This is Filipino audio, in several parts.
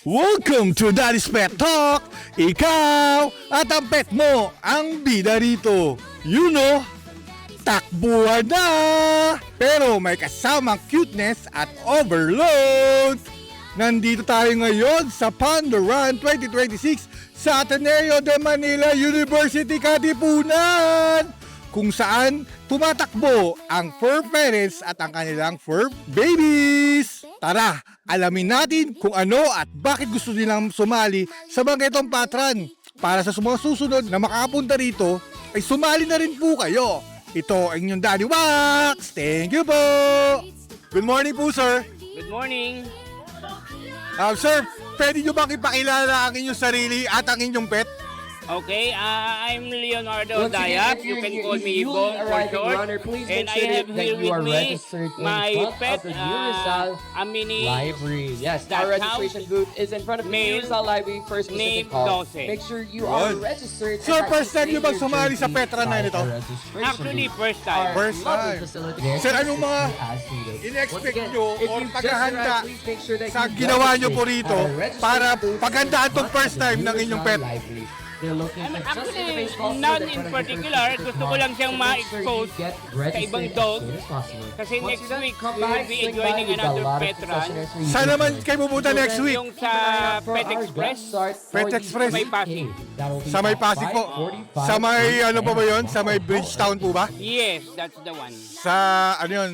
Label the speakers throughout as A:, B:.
A: Welcome to Daddy's Pet Talk! Ikaw at ang pet mo ang bida rito. You know, takbuhan na! Pero may kasamang cuteness at overload! Nandito tayo ngayon sa Panda Run 2026 sa Ateneo de Manila University, Katipunan! Kung saan tumatakbo ang fur parents at ang kanilang fur babies. Tara, alamin natin kung ano at bakit gusto nilang sumali sa ganitong patran. Para sa mga susunod na makapunta rito, ay sumali na rin po kayo. Ito ang inyong Daddy Wax. Thank you po. Good morning po, sir.
B: Good morning.
A: Sir, pwede nyo bang ipakilala ang inyong sarili at ang inyong pet?
B: Okay, I'm Leonardo
C: Once again,
B: Dayap.
C: if
B: You
C: you're
B: can
C: here,
B: call
C: if
B: me
C: you
B: Ibong for
C: arriving
B: short.
C: runner, please
B: And
C: make
B: I
C: sure
B: have
C: that
B: here
C: you
B: with
C: are
B: me
C: registered in
B: my
C: front
B: pet,
C: of the New Rizal
B: a mini
C: Library. Yes,
B: That's
C: our registration booth is in front of the
B: male
C: New Rizal Library. First
B: named
C: specific call.
B: Dose.
C: Make sure you are
A: Yun.
C: registered.
A: Sir,
C: and that
A: first time
C: you
A: nyo bang
C: pay your
A: sumali sa
C: jersey
A: pet run na
C: by
A: ito?
C: our registration
B: Actually,
C: booth.
B: first time.
C: Our
A: First
C: lovely
A: time.
C: facility.
A: Sir, anong mga
C: As needed.
A: in-expect
C: Once again,
A: nyo
C: if
A: or
C: you just
A: paghahanda
C: arrived, please make sure that
A: sa
C: you
A: ginawa nyo po
C: register
A: rito
C: at our registration
A: para
C: booth
A: paghandaan tong
C: in
A: first
C: front of
A: time
C: the
A: ng
C: New
A: inyong
C: Rizal
A: pet?
C: Library. They're located just in the
B: Actually,
C: baseball field
B: none
C: in
B: in
C: front of the
B: particular.
C: District
B: Gusto ko
C: Mall.
B: lang siyang
C: So make sure you
B: ma-expose
C: get
B: sa
C: registered
B: ibang
C: as
B: dog.
C: soon as possible.
B: Kasi
C: Once
B: next
C: you guys
B: week,
C: come
B: we will
C: by,
B: be
C: swing
B: joining
C: by. We've got a
B: another
C: lot of
B: pet run.
C: concessionaires for you
A: Saan
C: to
A: naman
C: enjoy.
A: kayo pupunta next week?
B: Yung sa
C: For
B: Pet
C: our
B: Express.
C: guest start for
A: Pet
C: the
A: Express?
B: May Pasig.
C: That'll be
A: Sa may
C: at
A: Pasig po.
C: 5:45
A: Sa may ano pa ba yun?
C: a.m.
A: Sa may Bridgetown po ba?
B: Yes, that's the one.
A: Sa ano yun?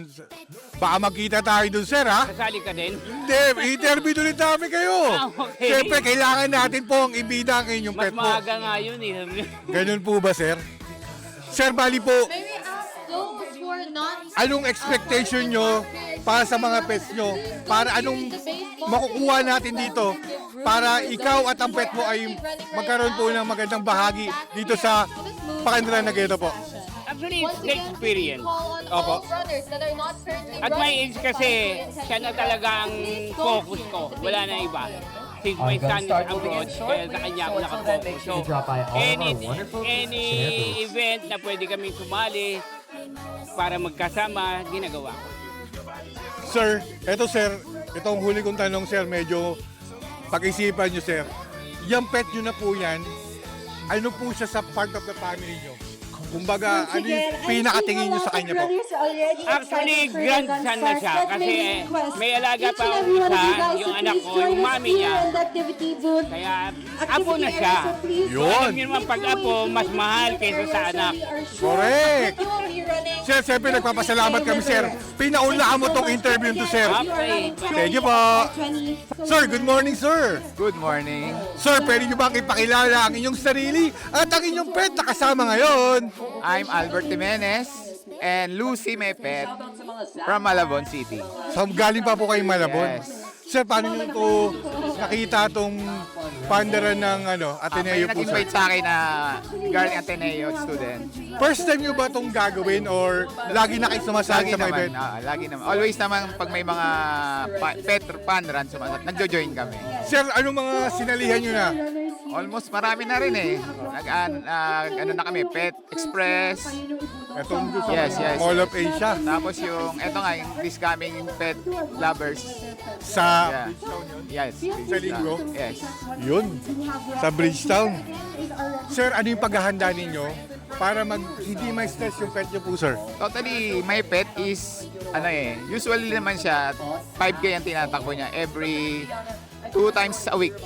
A: Baka magkita tayo dun, sir, ha?
B: Kasali ka din?
A: Hindi, interview ulit namin kayo.
B: Ah, okay.
A: Siyempre, kailangan natin pong ibida ang inyong
B: Mas
A: pet po.
B: maaga nga yun eh.
A: Ganun po ba, sir? Sir, bali po,
D: May we ask those who are not
A: anong expectation nyo para sa mga pets nyo? Para anong makukuha natin dito? Para ikaw at ang pet mo ay magkaroon po ng magandang bahagi dito sa pakandaran na ganito po.
B: Actually, it's the experience.
A: Opo.
B: At my age kasi, siya na talaga ang focus ko. Wala na iba. Since my son is abroad, kaya sa kanya ako nakafocus. So, any event na pwede kami sumali para magkasama, ginagawa ko.
A: Sir, itong huli kong tanong, sir, medyo pag-isipan nyo, sir. Yung pet nyo na po yan, ano po siya sa part of the family nyo? Kumbaga, ano yung pinakatingin nyo sa kanya po?
B: Actually, grandson na siya kasi may alaga pa ako isa, yung anak ko, yung mami niya. Kaya apo na siya.
A: Yun.
B: Alam niyo naman pag apo, mas mahal kaysa sa anak.
A: Correct! Sir, siyempre nagpapasalamat kami, sir. Pinaulaan mo tong interview to, sir.
B: Okay.
A: Thank you po. Sir, good morning, sir.
E: Good morning.
A: Sir, pwede nyo bang ipakilala ang inyong sarili at ang inyong pet na kasama ngayon?
E: I'm Albert Jimenez and Lucy may pet from Malabon City.
A: So, galing pa po kayong Malabon?
E: Yes.
A: Sir, paano nyo ito nakita itong pandaran ng Ateneo
E: May
A: po, sir?
E: nag-invite sa akin na galing Ateneo student.
A: First time nyo ba itong gagawin or lagi na kayo sumasali sa mga event?
E: Lagi naman. Always naman pag may mga pet fun run, nagjo-join kami.
A: Sir, anong mga sinalihan nyo na?
E: Almost marami na rin eh. Ano na kami, Pet Express.
A: Itong sa
E: Yes, yes.
A: Mall of Asia.
E: Tapos eto nga, yung this coming Pet Lovers.
A: Sa
E: Yeah. Yes.
A: Sa linggo?
E: Yes.
A: Yun, sa Bridgetown. Sir, ano yung paghahanda ninyo para hindi ma-stress yung pet nyo po, sir?
E: Totally, my pet is, usually naman siya, 5K ang tinatakbo niya every 2 times a week.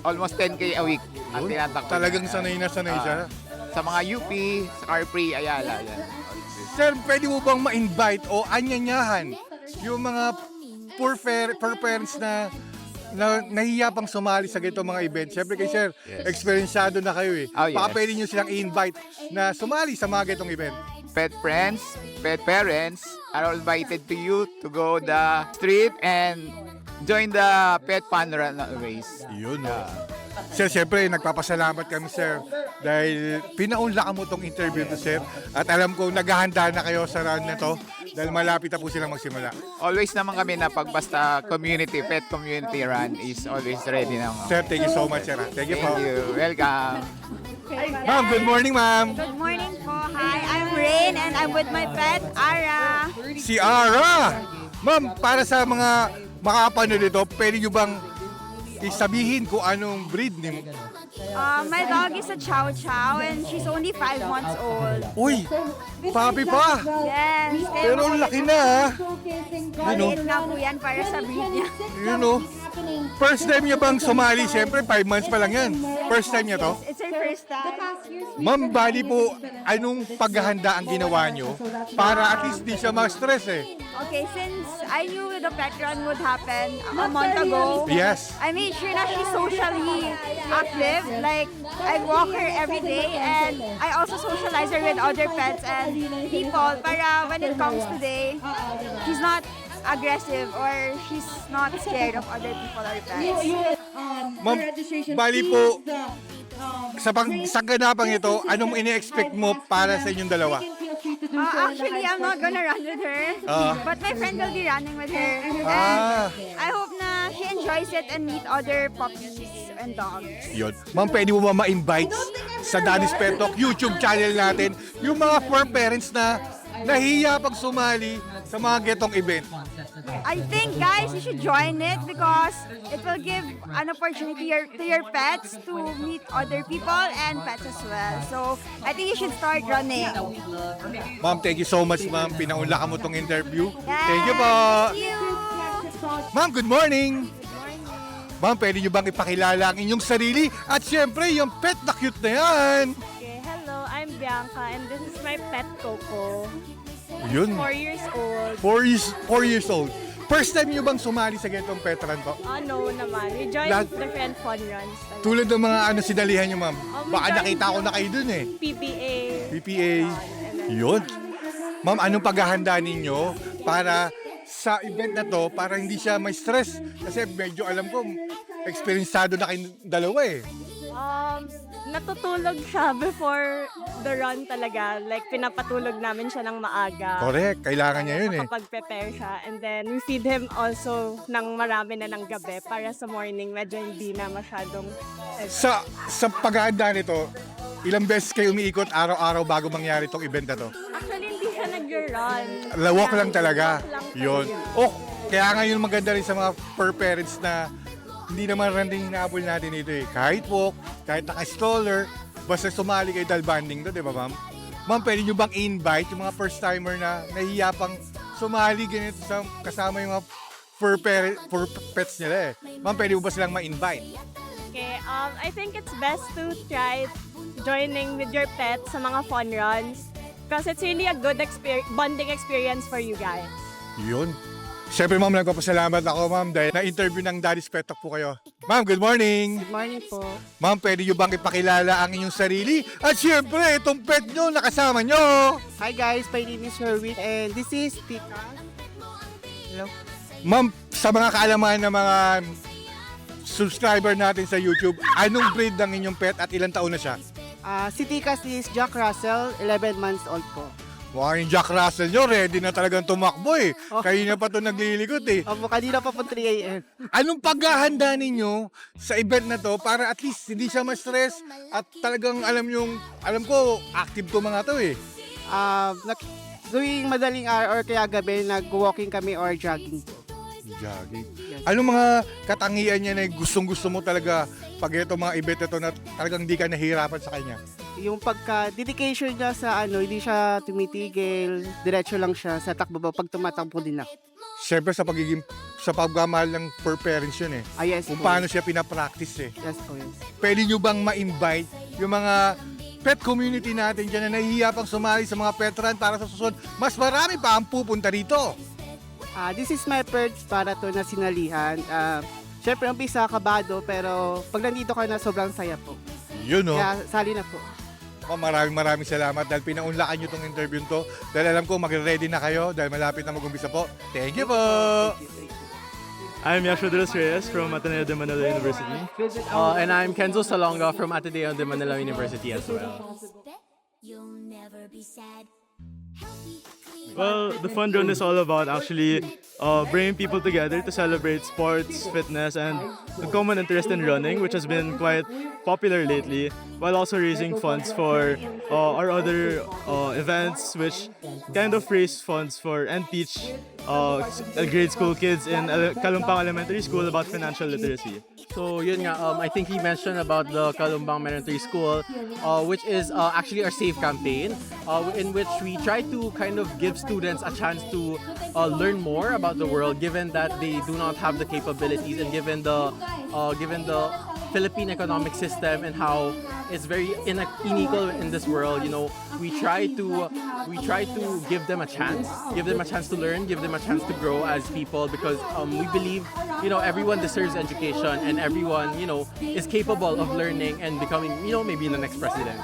E: Almost 10K a week ang tinatakbo
A: Talagang
E: niya.
A: sanay na sanay siya.
E: Sa mga UP, sa Carfree, Ayala, yan.
A: Sir, pwede mo bang ma-invite o anyanyahan yung mga poor parents na nahiya pang sumali sa ganitong mga event? Siyempre kay sir, experienceado na kayo eh.
E: Oh, yes.
A: Baka pwede nyo silang i-invite na sumali sa mga ganitong event.
E: Pet friends, pet parents are all invited to you to go the street and join the pet fun run race.
A: Yun. Sir, siyempre, nagpapasalamat kami, sir. Dahil pinaunlakan mo tong interview to, sir. At alam ko, naghahanda na kayo sa run na to. Dahil malapit na po silang magsimula.
E: Always naman kami na pag basta pet community run is always ready naman.
A: Sir, thank you so much, sir. Thank you po.
E: Thank you. Welcome.
A: Ma'am, good morning, ma'am.
F: Good morning po. Hi, I'm Rain and I'm with my pet, Ara.
A: Si Ara. Ma'am, para sa mga makakapanood dito, pwede nyo bang isabihin kung anong breed ni...
F: My dog is a Chow Chow and she's only 5 months old.
A: Uy, papi pa!
F: Yes.
A: Pero ang laki na ha.
F: Maliit nga po yan para sa breed niya.
A: You know, first time niya bang sumali? Siyempre, 5 months pa lang yan. First time niya to?
F: It's her first time.
A: Ma'am, bali po, anong paghahanda ang ginawa niyo para at least di siya ma-stress eh?
F: Okay, since I knew the pet run would happen a month ago,
A: Yes.
F: I made sure that she's socially active. Like, I walk her every day and I also socialize her with other pets and people para when it comes today, she's not aggressive or she's not scared of other people or pets.
A: Ma'am, bali po, sa ganapang ito, anong ini-expect mo para sa inyong dalawa?
F: Actually, I'm not gonna run with her, but my friend will be running with her. And
A: Ah.
F: I hope na she enjoys it and meet other puppies and dogs.
A: Yun. Ma'am, pwede mo ba ma-invite sa Daddy's Pet Talk YouTube channel natin yung mga fur parents na nahiya pag sumali sa mga getong event?
F: I think guys, you should join it because it will give an opportunity to your pets to meet other people and pets as well. So I think you should start running.
A: Ma'am, thank you so much, ma'am. Pinaunla ka mo tong interview.
F: Yes,
A: Thank you po.
F: Thank you.
A: Ma'am, good morning. Ma'am, pwede nyo bang ipakilala ang inyong sarili? At syempre, yung pet na cute na yan.
G: Okay, hello, I'm Bianca and this is my pet Coco.
A: Yun.
G: 4 years old.
A: 4 years old. First time nyo bang sumali sa getong pet run po?
G: No naman. We joined
A: Lahat-
G: different fun runs.
A: Tulad ng mga sinalihan nyo, ma'am.
G: we
A: Baka
G: joined
A: nakita ko na kayo dun eh.
G: PBA.
A: PPA. Yun. Ma'am, anong paghahanda ninyo para sa event na to para hindi siya may stress? Kasi medyo alam ko, experiencado na kayong dalawa eh.
G: Natutulog siya before the run talaga. Like, pinapatulog namin siya ng maaga.
A: Correct, kailangan niya yun eh.
G: Makapag-prepare siya. And then, we feed him also ng marami na ng gabi para sa morning medyo hindi na masyadong...
A: Sa paghahanda nito, ilang beses kayo umiikot araw-araw bago mangyari itong event na to?
G: Actually, hindi siya nag-run.
A: Lawak lang talaga.
G: Walk lang
A: Yun.
G: talaga.
A: Oh, kaya ngayon maganda rin sa mga fur parents na hindi naman randing hinahabol natin ito eh. Kahit walk, kahit naka-stroller, basta sumali kayo dahil banding to, di ba ma'am? Ma'am, pwede nyo bang invite yung mga first-timer na nahihiya pang sumali ganito sa, kasama yung mga fur pets nila eh? Ma'am, pwede mo ba silang ma-invite?
G: Okay, I think it's best to try joining with your pet sa mga fun runs because it's really a good bonding experience for you guys.
A: Yun. Siyempre ma'am, nagpapasalamat ako ma'am dahil na-interview ng Daddy's Pet Talk po kayo. Ma'am, good morning!
H: Good morning po.
A: Ma'am, pwede nyo bang ipakilala ang inyong sarili? At siyempre, itong pet nyo nakasama nyo!
H: Hi guys, my name is Sherwin and this is Tika. Hello.
A: Ma'am, sa mga kaalaman ng mga subscriber natin sa YouTube, anong breed ng inyong pet at ilang taon na siya?
H: Si Tika is Jack Russell, 11 months old po.
A: Mukhang yung Jack Russell nyo, ready na talagang tumakbo eh. Kayo na pa ito nagliligot eh.
H: Opo, kanina pa po 3 a.m.
A: Anong paghahanda ninyo sa event na to para at least hindi siya ma-stress at talagang alam ko, active to mga to eh.
H: Tuwing madaling araw or kaya gabi, nag-walking kami or jogging po.
A: Jogging. Anong mga katangian niya na gustong-gusto mo talaga pag ito mga event na to na talagang hindi ka nahihirapan sa kanya?
H: Yung pagka-dedication niya sa hindi siya tumitigil, diretso lang siya sa takbo pag tumatakbo din ako.
A: Siyempre sa pagmamahal ng fur parents yun eh.
H: Yes
A: Kung
H: po.
A: paano siya pinapractice eh.
H: Yes po, yes.
A: Pwede nyo bang ma-invite yung mga pet community natin dyan na nahihiya pang sumali sa mga pet run para sa susunod, mas marami pa ang pupunta rito.
H: This is my first para to na sinalihan. Siyempre, umpisa kabado pero pag nandito ka na, sobrang saya po.
A: Yun no.
H: Kaya sali na po.
A: Oh, maraming salamat dahil pinaunlakan nyo tong interview to. Dahil alam ko magre-ready na kayo dahil malapit na mag-umpisa po. Thank you po!
I: I'm Yashua de los Reyes from Ateneo de Manila University. And I'm Kenzo Salonga from Ateneo de Manila University as well. Well, the fun run is all about actually bringing people together to celebrate sports, fitness, and the common interest in running, which has been quite popular lately, while also raising funds for our other events, which kind of raise funds for and teach grade school kids in Kalumpang Elementary School about financial literacy.
J: So yun nga, I think he mentioned about the Kalumbang Elementary School, which is actually our SAVE campaign, in which we try to kind of give students a chance to learn more about the world, given that they do not have the capabilities, and given the Philippine economic system and how it's very unequal in this world. You know, we try to give them a chance to learn, give them a chance to grow as people, because we believe, you know, everyone deserves education and everyone, you know, is capable of learning and becoming, you know, maybe the next president.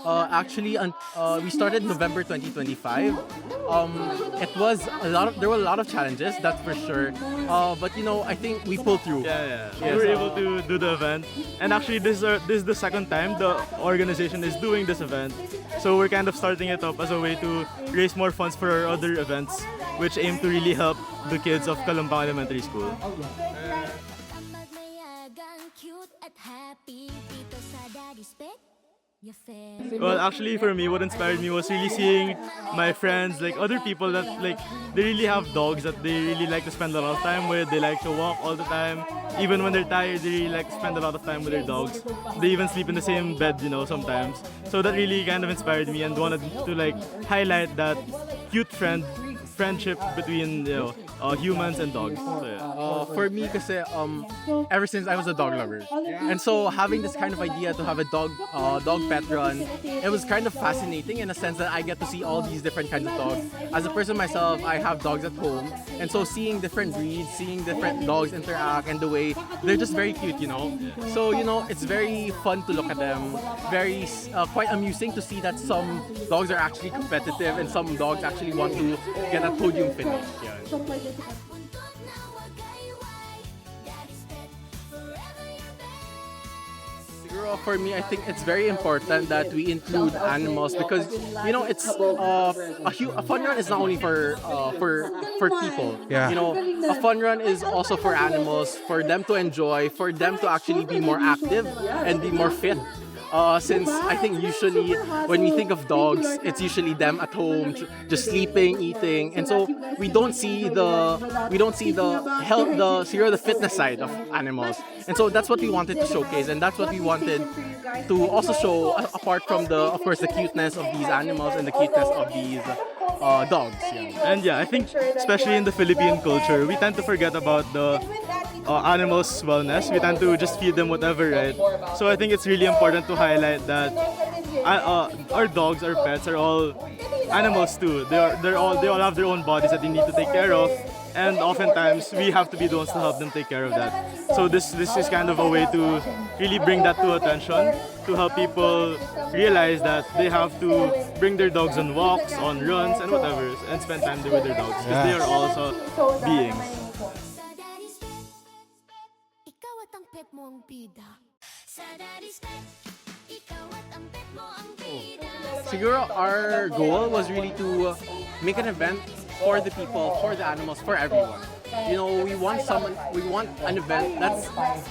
J: Actually, we started November 2025. There were a lot of challenges, that's for sure. But you know, I think we pulled through.
I: We were able to do the event, and actually this is the second time the organization is doing this event. So we're kind of starting it up as a way to raise more funds for our other events, which aim to really help the kids of Kalumpang Elementary School. Well, actually for me, what inspired me was really seeing my friends, like other people that like they really have dogs that they really like to spend a lot of time with. They like to walk all the time. Even when they're tired, they really like to spend a lot of time with their dogs. They even sleep in the same bed, you know, sometimes. So that really kind of inspired me and wanted to like highlight that cute friendship between, you know, humans and dogs. So, yeah.
J: For me, kasi ever since I was a dog lover, and so having this kind of idea to have a dog pet run, it was kind of fascinating in a sense that I get to see all these different kinds of dogs. As a person myself, I have dogs at home, and so seeing different breeds, seeing different dogs interact, and the way they're just very cute, you know. So you know, it's very fun to look at them. Very quite amusing to see that some dogs are actually competitive and some dogs actually want to get a podium finish. Yeah. For me, I think it's very important that we include animals, because you know, it's a fun run is not only for people.
A: Yeah.
J: You know, a fun run is also for animals, for them to enjoy, for them to actually be more active and be more fit. Since I think usually when we think of dogs, it's usually them at home just sleeping, eating, and so we don't see the health, the fitness side of animals. And so that's what we wanted to showcase, and that's what we wanted to also show, apart from of course the cuteness of these animals and the cuteness of these dogs. Yeah.
I: And yeah, I think especially in the Philippine culture, we tend to forget about the animals' wellness. We tend to just feed them whatever, right? So I think it's really important to highlight that our dogs, our pets are all animals too. They all have their own bodies that they need to take care of, and oftentimes we have to be the ones to help them take care of that. So this is kind of a way to really bring that to attention, to help people realize that they have to bring their dogs on walks, on runs, and whatever, and spend time with their dogs, because they are also beings.
J: Siguro our goal was really to make an event for the people, for the animals, for everyone. You know, we want an event that's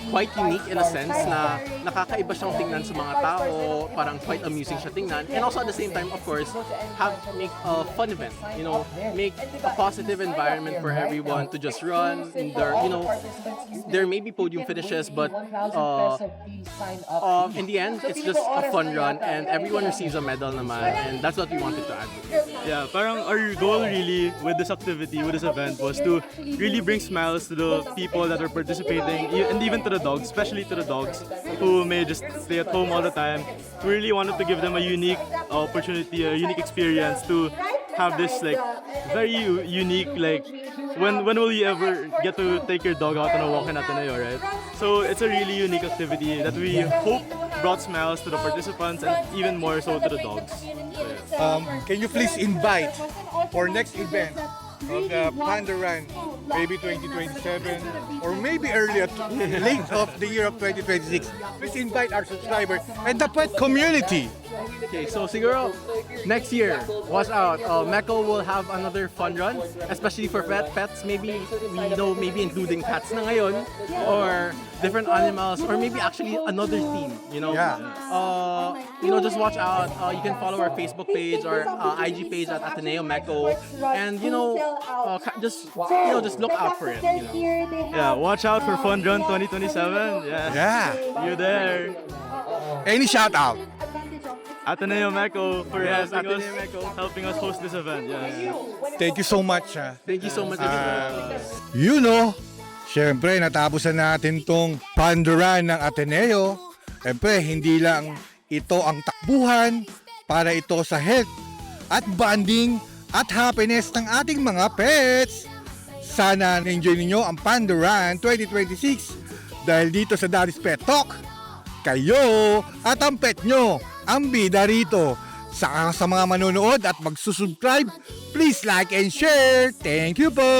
J: quite unique in a sense, na nakakaiba siyang tingnan sa mga tao, parang quite amusing siya tingnan, and also at the same time, of course, make a fun event. You know, make a positive environment for everyone to just run. And there may be podium finishes, but in the end, it's just a fun run, and everyone receives a medal naman, and that's what we wanted to add.
I: Yeah, parang our goal really with this activity, with this event, was to really bring smiles to the people that are participating, and even to the dogs, especially to the dogs who may just stay at home all the time. We really wanted to give them a unique opportunity, a unique experience to have this like very unique, like when will you ever get to take your dog out on a walk in Ateneo, right? So it's a really unique activity that we hope brought smiles to the participants and even more so to the dogs. So, yeah.
A: Can you please invite for next event of the Panda Run, maybe 2027 or maybe late of the year of 2026. Please invite our subscribers and the pet community.
J: Okay, so siguro next year, watch out. Mecco will have another fun run, especially for pets. Maybe maybe including cats na ngayon, or different animals, or maybe actually another theme. Just watch out. You can follow our Facebook page or IG page at Ateneo Mecco, and just look out for it.
I: Yeah, watch out for Fun Run 2027.
A: Yeah.
I: You there.
A: Any shout out?
I: Ateneo Mecco for
J: Yes,
I: helping
J: Ateneo Mecco.
I: helping us host this event. Yeah.
A: Thank you so much.
J: Thank you so much.
A: Siyempre, natapos na natin tong panduran ng Ateneo. Siyempre, hindi lang ito ang takbuhan para ito sa health at bonding at happiness ng ating mga pets. Sana na-enjoy ninyo ang Panduran 2026 dahil dito sa Daddy's Pet Talk, kayo at ang pet nyo ang bida rito. Sa mga manonood at magsusubscribe, please like and share. Thank you po!